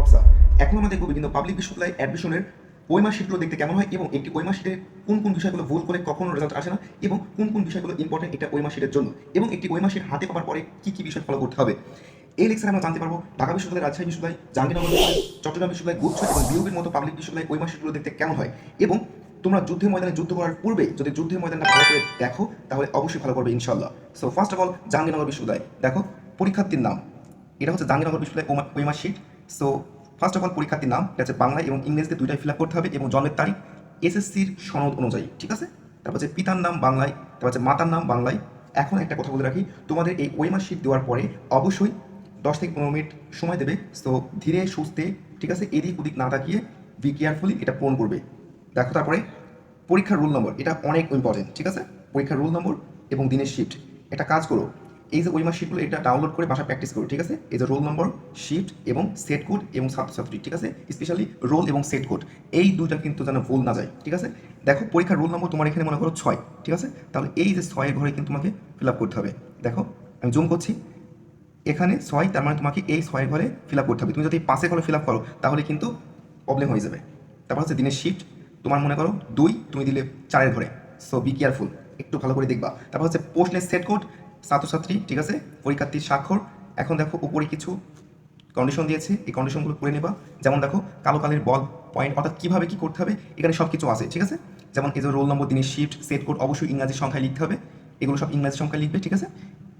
টপসা। এখন আমরা দেখব বিভিন্ন পাবলিক বিশ্ববিদ্যালয় অ্যাডমিশনের ওএমআর শিটগুলো দেখতে কেমন হয় এবং একটি ওএমআর শিটে কোন কোন বিষয়গুলো ভুল করে কখনো রেজাল্ট আসে না এবং কোন কোন বিষয়গুলো ইম্পর্টেন্ট এটা ওএমআর শিটের জন্য এবং একটি ওএমআর শিট হাতে পাওয়ার পরে কী কী বিষয় ফলো করতে হবে। এই লেকচারে আমরা জানতে পারবো ঢাকা বিশ্ববিদ্যালয়, রাজশাহী বিশ্ববিদ্যালয়, জাহাঙ্গীরনগর বিশ্ববিদ্যালয়, চট্টগ্রাম বিশ্ববিদ্যালয়, গুচ্ছ এবং বিউবির মতো পাবলিক বিশ্ববিদ্যালয় ওএমআর শিটগুলো দেখতে কেমন হয় এবং তোমরা যুদ্ধের ময়দানে যুদ্ধ করার পূর্বে যদি যুদ্ধের ময়দানটা ভালো করে দেখো তাহলে অবশ্যই ভালো করবে ইনশাল্লাহ। So first of all Jahangirnagar বিশ্ববিদ্যালয় দেখো পরীক্ষার্থীর নাম, এটা হচ্ছে জাহাঙ্গীরনগর বিশ্ববিদ্যালয় OMR sheet. So first of all পরীক্ষার্থীর নাম, এটা হচ্ছে বাংলা এবং ইংরেজিতে দুইটাই ফিল আপ করতে হবে এবং জন্মের তারিখ এসএসসির সনদ অনুযায়ী, ঠিক আছে। তারপর হচ্ছে পিতার নাম বাংলায়, তারপর হচ্ছে মাতার নাম বাংলায়। এখন একটা কথা বলে রাখি, তোমাদের এই ওএমআর শিট দেওয়ার পরে অবশ্যই 10 থেকে 15 মিনিট সময় দেবে। সো ধীরে সুস্থে, ঠিক আছে, এদিক ওদিক না তাকিয়ে বি কেয়ারফুলি এটা পূরণ করবে। দেখো তারপরে পরীক্ষার রোল নম্বর, এটা অনেক ইম্পর্টেন্ট, ঠিক আছে। পরীক্ষার রোল নম্বর এবং দিনের শিফট, একটা কাজ করো, এই যে ওইমার শিটগুলো এটা ডাউনলোড করে বাসা প্র্যাকটিস করো, ঠিক আছে। এই যে রোল নম্বর, শিফট এবং সেট কোড এবং ছাত্রছাত্রী, ঠিক আছে, স্পেশালি রোল এবং সেট কোড, এই দুইটা কিন্তু যেন ভুল না যায়, ঠিক আছে। দেখো পরীক্ষার রোল নম্বর তোমার এখানে মনে করো 6, ঠিক আছে, তাহলে এই যে 6-এর ঘরে কিন্তু তোমাকে ফিল আপ করতে হবে। দেখো আমি জুম করছি, এখানে 6, তার মানে তোমাকে এই 6-এর ঘরে ফিল আপ করতে হবে। তুমি যদি 5-এর ঘরে ফিল আপ করো তাহলে কিন্তু প্রবলেম হয়ে যাবে। তারপর হচ্ছে দিনের শিফট, তোমার মনে করো 2, তুমি দিলে 4-এর ঘরে। সো বি কেয়ারফুল, একটু ভালো করে দেখবা। তারপর হচ্ছে প্রশ্নের সেট কোড, ছাত্রছাত্রী, ঠিক আছে, পরীক্ষার্থীর স্বাক্ষর। এখন দেখো উপরে কিছু কন্ডিশন দিয়েছে, এই কন্ডিশনগুলো করে নেবা। যেমন দেখো কালো কালের বল পয়েন্ট, অর্থাৎ কীভাবে কী করতে হবে এখানে সব কিছু আছে, ঠিক আছে। যেমন এই যে রোল নম্বর, দিনের শিফট, সেট কোড অবশ্যই ইংরাজি সংখ্যায় লিখতে হবে, এগুলো সব ইংরাজি সংখ্যায় লিখবে, ঠিক আছে।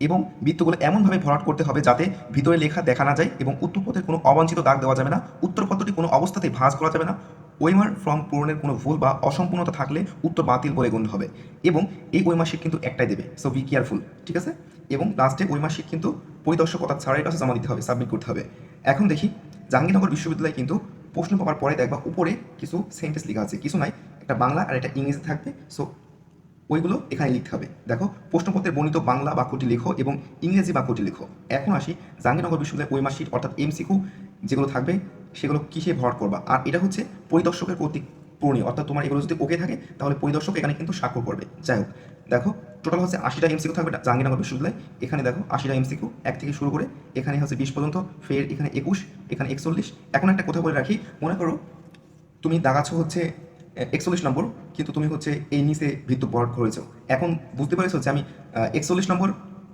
এবং বৃত্তগুলো এমনভাবে ভরাট করতে হবে যাতে ভিতরে লেখা দেখা না যায় এবং উত্তরপথের কোনো অবাঞ্ছিত দাগ দেওয়া যাবে না, উত্তরপত্রটি কোনো অবস্থাতেই ভাঁজ করা যাবে না। ওয়েমার ফর্ম পূরণের কোনো ভুল বা অসম্পূর্ণতা থাকলে উত্তর বাতিল বলে গণ্য হবে এবং এই ওয়েমার শিট কিন্তু একটাই দেবে। সো বি কেয়ারফুল, ঠিক আছে। এবং লাস্টে ওয়েমার শিট কিন্তু পরিদর্শক অর্থাৎ স্যারের কাছে জমা দিতে হবে, সাবমিট করতে হবে। এখন দেখি জাহাঙ্গীরনগর বিশ্ববিদ্যালয় কিন্তু প্রশ্ন পাওয়ার পরে দেখবা উপরে কিছু সেন্টেন্স লেখা আছে, কিছু নাই, একটা বাংলা আর একটা ইংরেজি থাকবে। সো ওইগুলো এখানে লিখতে হবে। দেখো প্রশ্নপত্রের বর্ণিত বাংলা বাক্যটি লেখো এবং ইংরেজি বাক্যটি লেখো। এখন আসি জাহাঙ্গীরনগর বিশ্ববিদ্যালয়ের ওয়েমার শিট অর্থাৎ এমসিকিউ যেগুলো থাকবে সেগুলো কিসে ভর করবা, আর এটা হচ্ছে পরিদর্শকের কর্তৃক পূরণীয়, অর্থাৎ তোমার এগুলো যদি ওকে থাকে তাহলে পরিদর্শক এখানে কিন্তু স্বাক্ষর করবে। যাই হোক, দেখো টোটাল হচ্ছে 80টা এমসিকিউ থাকবে জাহাঙ্গীরনগর বিশ্ববিদ্যালয়। এখানে দেখো 80টা এমসিকিউ, 1 থেকে শুরু করে এখানে হচ্ছে 20 পর্যন্ত, ফের এখানে 21, এখানে 41। এখন একটা কথা বলে রাখি, মনে করো তুমি দাগাচ্ছ হচ্ছে 41 নম্বর, কিন্তু তুমি হচ্ছে এই নিচে বৃত্ত ভরাট করেছো। এখন বুঝতে পেরেছো যে আমি 41 নম্বর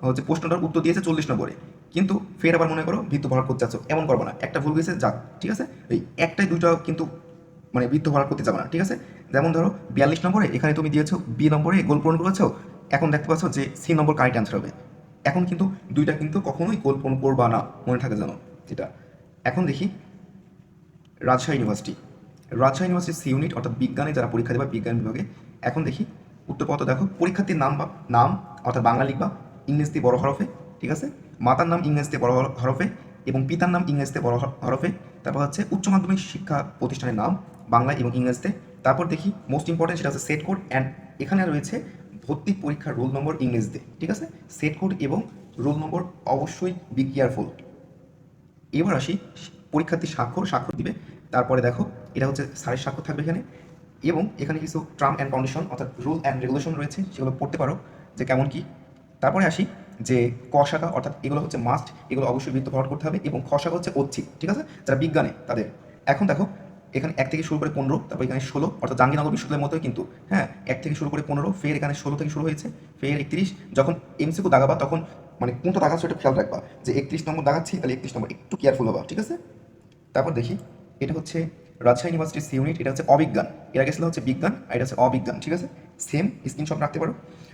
হচ্ছে প্রশ্নটার উত্তর দিয়েছে 40 নম্বরে, কিন্তু ফের আবার মনে করো বৃত্ত ভরাট করতে চাচ্ছ, এমন করবো না, একটা ভুল গেছে যাক, ঠিক আছে। এই একটাই দুইটা কিন্তু মানে বৃত্ত ভরাট করতে যাবে না, ঠিক আছে। যেমন ধরো 42 নম্বরে এখানে তুমি দিয়েছো বি নম্বরে গোল পূরণ করেছো, এখন দেখতে পাচ্ছ যে সি নম্বর কারেক্ট অ্যান্সার হবে। এখন কিন্তু দুইটা কিন্তু কখনোই গোল পূরণ করবা না, মনে থাকে জানো এটা। এখন দেখি Rajshahi university, Rajshahi university C unit অর্থাৎ বিজ্ঞানে যারা পরীক্ষা দেবে বিজ্ঞান বিভাগে। এখন দেখি উত্তরপত্র, দেখো পরীক্ষার্থীর নাম বা নাম অর্থাৎ বাংলা লিখবা ইংরেজিতে বড় হরফে, ঠিক আছে, মাতার নাম ইংরেজিতে বড় হরফে এবং পিতার নাম ইংরেজিতে বড় হরফে। তারপর হচ্ছে উচ্চ মাধ্যমিক শিক্ষা প্রতিষ্ঠানের নাম বাংলা এবং ইংরেজিতে। তারপর দেখি মোস্ট ইম্পর্টেন্ট, সেটা হচ্ছে সেট কোড অ্যান্ড এখানে রয়েছে ভর্তি পরীক্ষার রোল নম্বর ইংরেজিতে, ঠিক আছে। সেট কোড এবং রোল নম্বর অবশ্যই বি কেয়ারফুল। এবার আসি পরীক্ষার্থী স্বাক্ষর দিবে। তারপরে দেখো এটা হচ্ছে স্যারের স্বাক্ষর থাকবে এখানে এবং এখানে কিছু টার্ম অ্যান্ড কন্ডিশন অর্থাৎ রুল অ্যান্ড রেগুলেশন রয়েছে, সেগুলো পড়তে পারো যে কেমন কি। তারপরে আসি যে ক শাখা অর্থাৎ এগুলো হচ্ছে মাস্ট, এগুলো অবশ্যই বৃত্ত ভরাট করতে হবে এবং খ শাখা হচ্ছে ঐচ্ছিক, ঠিক আছে, যারা বিজ্ঞানে তাদের। এখন দেখো এখানে 1 থেকে শুরু করে 15, তারপর এখানে 16, অর্থাৎ জাহাঙ্গীরনগর বিশ্ববিদ্যালয়ের মতোই কিন্তু, হ্যাঁ, 1 থেকে শুরু করে 15, ফের এখানে 16 থেকে শুরু হয়েছে, ফের 31। যখন এমসিকিউ দাগাবা তখন মানে কোনটা দাগাচ্ছ এটা খেয়াল রাখবা, যে 31 নম্বর দাগাচ্ছি তাহলে 31 নম্বর একটু কেয়ারফুল হবা, ঠিক আছে। তারপর দেখি এটা হচ্ছে রাজশাহী ইউনিভার্সিটি সি ইউনিট, এটা হচ্ছে অবিজ্ঞান, এর আগে ছিল হচ্ছে বিজ্ঞান আর এটা হচ্ছে অবিজ্ঞান, ঠিক আছে। সেম স্ক্রিনশট রাখতে পারো।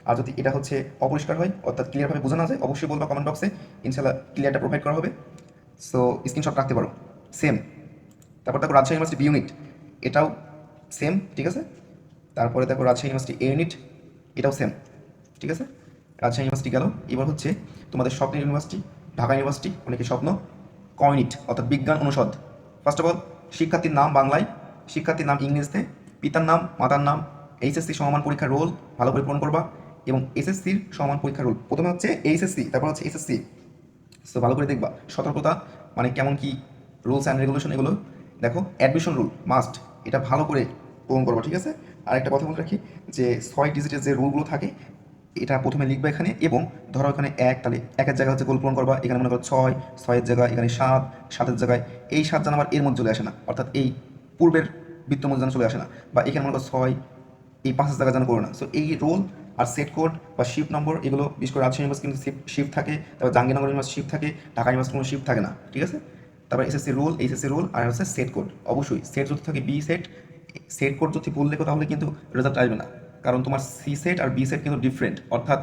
আর যদি এটা হচ্ছে অপরিষ্কার হয় অর্থাৎ ক্লিয়ারভাবে বোঝা না যায় অবশ্যই বলবা কমেন্ট বক্সে, ইনশাল্লাহ ক্লিয়ারটা প্রোভাইড করা হবে। সো স্ক্রিনশট রাখতে পারো। সেম। তারপর দেখো রাজশাহী ইউনিভার্সিটি বি ইউনিট, এটাও সেম, ঠিক আছে। তারপরে দেখো রাজশাহী ইউনিভার্সিটি এ ইউনিট, এটাও সেম, ঠিক আছে। রাজশাহী ইউনিভার্সিটি গেল। এবার হচ্ছে তোমাদের স্বপ্নের ইউনিভার্সিটি ঢাকা ইউনিভার্সিটি, অনেকে স্বপ্ন ক ইউনিট অর্থাৎ বিজ্ঞান অনুষদ। ফার্স্ট অফ অল শিক্ষার্থীর নাম বাংলায়, শিক্ষার্থীর নাম ইংরেজিতে, পিতার নাম মাতার নাম, এইচএসসি সমমান পরীক্ষার রোল ভালো করে পূরণ করবা এবং এসএসসির সমমান পরীক্ষার রোল, প্রথমে হচ্ছে এইচএসসি তারপর হচ্ছে এসএসসি। সো ভালো করে দেখবা, সতর্কতা মানে কেমন কি রুলস অ্যান্ড রেগুলেশন এগুলো দেখো। অ্যাডমিশন রুল মাস্ট, এটা ভালো করে পূরণ করবো, ঠিক আছে। আর একটা কথা বলে রাখি যে 6 ডিজিটের যে রুলগুলো থাকে এটা প্রথমে লিখবে এখানে, এবং ধরো এখানে এক, তাহলে একের জায়গায় হচ্ছে গোল পূরণ করবা, এখানে মনে করো ছয়, ছয়ের জায়গায় এখানে সাত, সাতের জায়গায় এই সাত যেন আবার এর মধ্যে চলে আসে না, অর্থাৎ এই পূর্বের বৃত্তর মধ্যে যেন চলে আসে না, বা এখানে মনে করো ছয় এই পাঁচের জায়গায় যেন করো না। সো এই রোল আর সেট কোড বা শিফট নম্বর এগুলো বিশেষ করে রাজশাহী ইউনিভার্সিটি কিন্তু শিফট থাকে, তারপর জাহাঙ্গীরনগর ইউনিভার্সিটি শিফট থাকে, ঢাকা ইউনিভার্সিটি কোনো শিফট থাকে না, ঠিক আছে। তারপর এসএসসি রোল, এইচএসসি রোল, আর হচ্ছে সেট কোড। অবশ্যই সেট যদি থাকে বি সেট, সেট কোড যদি ভুল লেখো তাহলে কিন্তু রেজাল্ট আসবে না, কারণ তোমার she said R B set কিন্তু ডিফারেন্ট, অর্থাৎ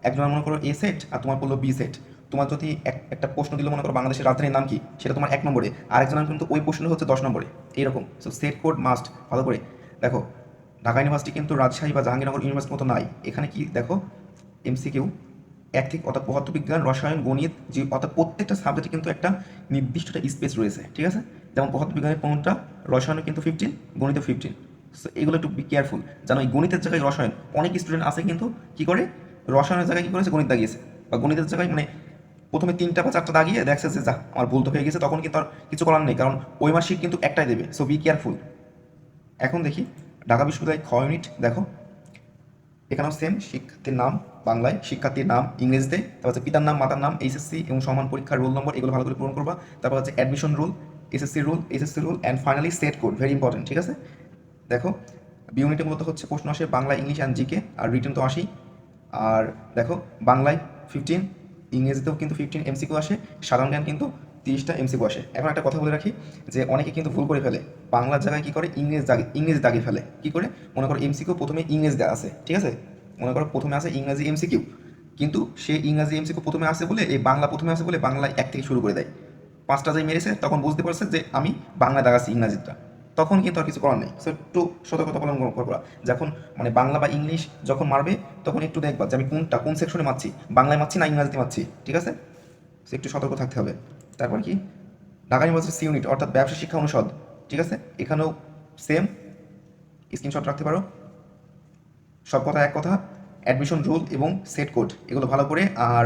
একজন মনে করো এ সেট আর তোমার বললো বি সেট। তোমার যদি একটা প্রশ্ন দিল মনে করো বাংলাদেশের রাজধানীর নাম কি, সেটা তোমার 1 নম্বরে, আরেকজনের কিন্তু ওই প্রশ্নটা হচ্ছে 10 নম্বরে, এইরকম। সো সেট কোড মাস্ট ভালো করে দেখো। ঢাকা ইউনিভার্সিটি কিন্তু রাজশাহী বা জাহাঙ্গীরনগর ইউনিভার্সিটির মতো নাই। এখানে কি দেখো, এমসিকিউ 1 থেকে, অর্থাৎ পদার্থবিজ্ঞান, রসায়ন, গণিত, জীব, অর্থাৎ প্রত্যেকটা সাবজেক্টে কিন্তু একটা নির্দিষ্ট স্পেস রয়েছে, ঠিক আছে। যেমন পদার্থবিজ্ঞানের 15টা, রসায়নে কিন্তু 15, গণিতে 15। সো এগুলো একটু বি কেয়ারফুল, যেন এই গণিতের জায়গায় রসায়ন, অনেক স্টুডেন্ট আছে কিন্তু কি করে রসায়নের জায়গায় কি করেছে গণিত দাগিয়েছে, বা গণিতের জায়গায় মানে প্রথমে 3টা বা 4টা দাগিয়ে দেখছে যে যা আমার ভুল তো হয়ে গেছে, তখন কিন্তু আর কিছু করার নেই, কারণ ওই মার্কশিট কিন্তু একটাই দেবে। So be careful. এখন দেখি ঢাকা বিশ্ববিদ্যালয় খ ইউনিট দেখো, এখানেও সেম, শিক্ষার্থীর নাম বাংলায়, শিক্ষার্থীর নাম ইংরেজিতে, তারপর হচ্ছে পিতার নাম, মাতার নাম, এইচএসসি এবং সমান পরীক্ষার রোল নম্বর, এগুলো ভালো করে পূরণ করবা। তারপর হচ্ছে admission roll, SSC roll, HSC roll, and finally set code, very important, ঠিক আছে। দেখো বি ইউনিটে মূলত হচ্ছে প্রশ্ন আসে বাংলা, ইংলিশ অ্যান্ড জিকে, আর রিটেন তো আসেই। আর দেখো বাংলায় 15, ইংরেজিতেও কিন্তু 15 এমসিকিউ আসে, সাধারণ জ্ঞান কিন্তু 30টা এমসিকিউ আসে। এখন একটা কথা বলে রাখি, যে অনেকে কিন্তু ভুল করে ফেলে, বাংলার জায়গায় কি করে ইংরেজি দাগে ফেলে, কি করে মনে করো এমসিকিউ প্রথমে ইংরেজি দেওয়া আছে, ঠিক আছে, মনে করো প্রথমে আছে ইংরাজি এমসিকিউ, কিন্তু সে ইংরাজি এমসিকিউ প্রথমে আসে বলে, এই বাংলা প্রথমে আসে বলে বাংলায় 1 থেকে শুরু করে দেয়। 5টা যাই মেরেছে তখন বুঝতে পারছে যে আমি বাংলা দাগাচ্ছি ইংরাজিটা, তখন কিন্তু আর কিছু করার নেই। সো একটু সতর্কতা পালন করবা, যখন মানে বাংলা বা ইংলিশ যখন মারবে তখন একটু দেখবা যে আমি কোন সেকশনে মারছি, বাংলায় মারছি না ইংরাজিতে মারছি, ঠিক আছে। সো একটু সতর্ক থাকতে হবে। তারপর কি ঢাকা ইউনিভার্সিটি সি ইউনিট, অর্থাৎ ব্যবসা শিক্ষা অনুষদ, ঠিক আছে, এখানেও সেম, স্ক্রিনশট রাখতে পারো। সব কথা এক কথা, অ্যাডমিশন রুল এবং সেট কোড এগুলো ভালো করে, আর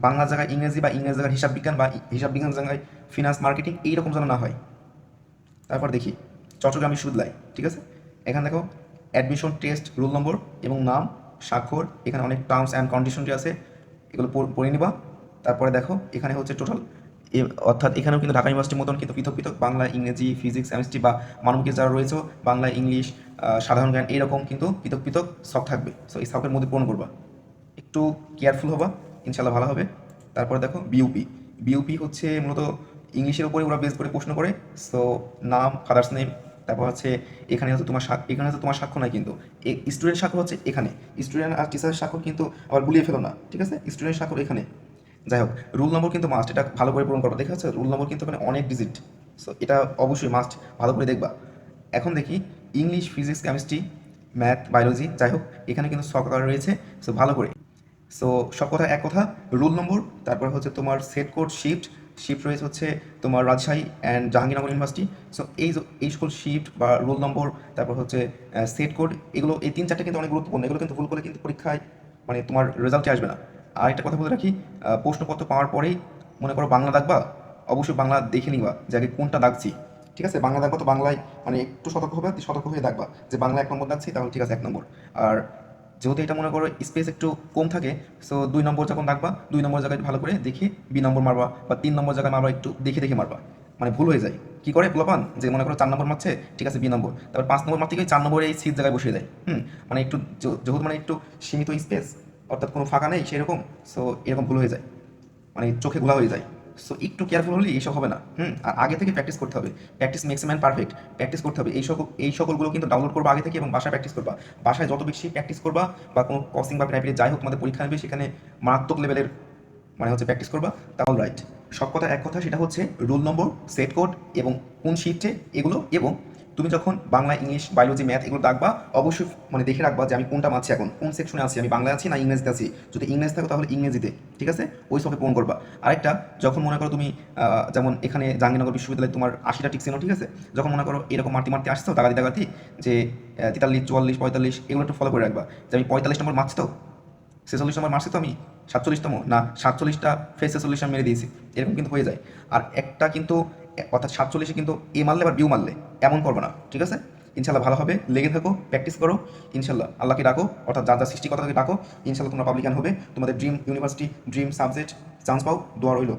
বাংলা জায়গায় ইংরেজি বা ইংরেজি জায়গায় হিসাব বিজ্ঞান বা হিসাব বিজ্ঞান জায়গায় ফিনান্স মার্কেটিং, এইরকম যেন না হয়। তারপর দেখি চট্টগ্রাম বিশ্ববিদ্যালয়, ঠিক আছে, এখানে দেখো অ্যাডমিশন টেস্ট রোল নম্বর এবং নাম, স্বাক্ষর, এখানে অনেক টার্মস অ্যান্ড কন্ডিশন যে আছে এগুলো পড়ে নিবা। তারপরে দেখো এখানে হচ্ছে টোটাল, অর্থাৎ এখানেও কিন্তু ঢাকা ইউনিভার্সিটির মতন কিন্তু পৃথক পৃথক বাংলা, ইংরেজি, ফিজিক্স, কেমিস্ট্রি বা মানবিক যারা রয়েছে বাংলা, ইংলিশ, সাধারণ জ্ঞান, এইরকম কিন্তু পৃথক পৃথক সব থাকবে। সো এই সবের মধ্যে পূরণ করবা, একটু কেয়ারফুল হবা, ইনশাল্লাহ ভালো হবে। তারপরে দেখো বিউপি, বিউপি হচ্ছে মূলত ইংলিশের উপরে ওরা বেস করে প্রশ্ন করে। সো নাম, ফাদার্স নেম, তারপর হচ্ছে এখানে হচ্ছে তোমার এখানে হচ্ছে তোমার স্বাক্ষর নাই কিন্তু, স্টুডেন্ট স্বাক্ষর হচ্ছে এখানে, স্টুডেন্ট আর টিচারের স্বাক্ষর কিন্তু আবার গুলিয়ে ফেলো না, ঠিক আছে, স্টুডেন্ট স্বাক্ষর এখানে। যাই হোক, রুল নম্বর কিন্তু মাস্ট, এটা ভালো করে পূরণ করবা, দেখা যাচ্ছে রুল নম্বর কিন্তু মানে অনেক ডিজিট। সো এটা অবশ্যই মাস্ট, ভালো করে দেখবা। এখন দেখি English, physics, chemistry, math, biology, যাই হোক এখানে কিন্তু সব আকার রয়েছে। সো ভালো করে, সো সব কথা এক কথা, রুল নম্বর, তারপর হচ্ছে তোমার সেট কোড, শিফট, শিফট রয়েছে হচ্ছে তোমার Rajshahi and Jahangirnagar university. So এই সকল শিফট বা রোল নম্বর, তারপর হচ্ছে সেট কোড, এগুলো এই 3-4টা কিন্তু অনেক গুরুত্বপূর্ণ, এগুলো কিন্তু ভুল করলে কিন্তু পরীক্ষায় মানে তোমার রেজাল্টে আসবে না। আর একটা কথা বলে রাখি, প্রশ্নপত্র পাওয়ার পরেই মনে করো বাংলা দাগবা, অবশ্যই বাংলা দেখে নিবা যে আগে কোনটা দাগছি, ঠিক আছে, বাংলা দাগবা তো বাংলায় মানে একটু সতর্ক হয়ে দাগবা যে বাংলা 1 নম্বর দাগছি, তাহলে ঠিক আছে 1 নম্বর। আর যেহেতু এটা মনে করো স্পেস একটু কম থাকে, সো 2 নম্বর যখন রাখবা 2 নম্বর জায়গায় ভালো করে দেখে বি নম্বর মারবা, বা 3 নম্বর জায়গায় মারবা একটু দেখে দেখে মারবা, মানে ভুল হয়ে যায় কি করে পোলাপান, যে মনে করো 4 নম্বর মারছে, ঠিক আছে বি নম্বর, তারপর 5 নম্বর মারতে গিয়ে 4 নম্বরে এই সিট জায়গায় বসিয়ে দেয়। মানে একটু যেহেতু মানে একটু সীমিত স্পেস, অর্থাৎ কোনো ফাঁকা নেই সেরকম, সো এরকম ভুল হয়ে যায়, মানে চোখে ঘোলা হয়ে যায়। সো একটু কেয়ারফুল হলে এইসব হবে না। আর আগে থেকে প্র্যাকটিস করতে হবে, practice makes man perfect, practice করতে হবে। এই সকলগুলো কিন্তু ডাউনলোড করবা আগে থেকে এবং বাসায় প্র্যাকটিস করবা। বাসায় যত বেশি প্র্যাকটিস করবা, বা কোনো কোচিং বা প্রাইভেটে যাই হোক তোমাদের পরীক্ষা নেবে, সেখানে মারাত্মক লেভেলের মানে হচ্ছে প্র্যাকটিস করবা, তাহলে রাইট। সব কথা এক কথা, সেটা হচ্ছে রুল নম্বর, সেট কোড এবং কোন শিফটে এগুলো, এবং তুমি যখন বাংলা, ইংলিশ, বায়োলজি, ম্যাথ এগুলো ডাকবা, অবশ্যই মানে দেখে রাখবা যে আমি কোনটা মারছি, এখন কোন সেকশনে আছি, আমি বাংলায় আছি না ইংরেজিতে আছি। যদি ইংরেজি থাকো তাহলে ইংরেজিতে, ঠিক আছে, ওই সবে পূরণ করবা। আরেকটা, যখন মনে করো তুমি যেমন এখানে জাহাঙ্গীরনগর বিশ্ববিদ্যালয়ে তোমার 80টা টিক ছিল, ঠিক আছে, যখন মনে করো এরকম মারতে মারতে আসছো দাগাতি দাগাতি, যে 43, 44, 45 এগুলো একটু ফলো করে রাখবা, যে আমি 45 নম্বর মারছি তো, 46 নম্বর মারছি তো, আমি 47তম না 47টা ফেস 46 মেরে দিয়েছি, এরকম কিন্তু হয়ে যায়। আর একটা কিন্তু, অর্থাৎ 47-এ কিন্তু এ মারলে আবার বিউ মারলে এমন করবো না, ঠিক আছে, ইনশাল্লাহ ভালো হবে, লেগে থাকো, প্র্যাকটিস করো, ইনশাল্লাহ আল্লাহকে ডাকো, অর্থাৎ যা যা সৃষ্টিকর্তাকে ডাকো, ইনশাল্লাহ তোমরা পাবলিকান হবে, তোমাদের dream university, dream subject chance পাও, দোয়া রইল।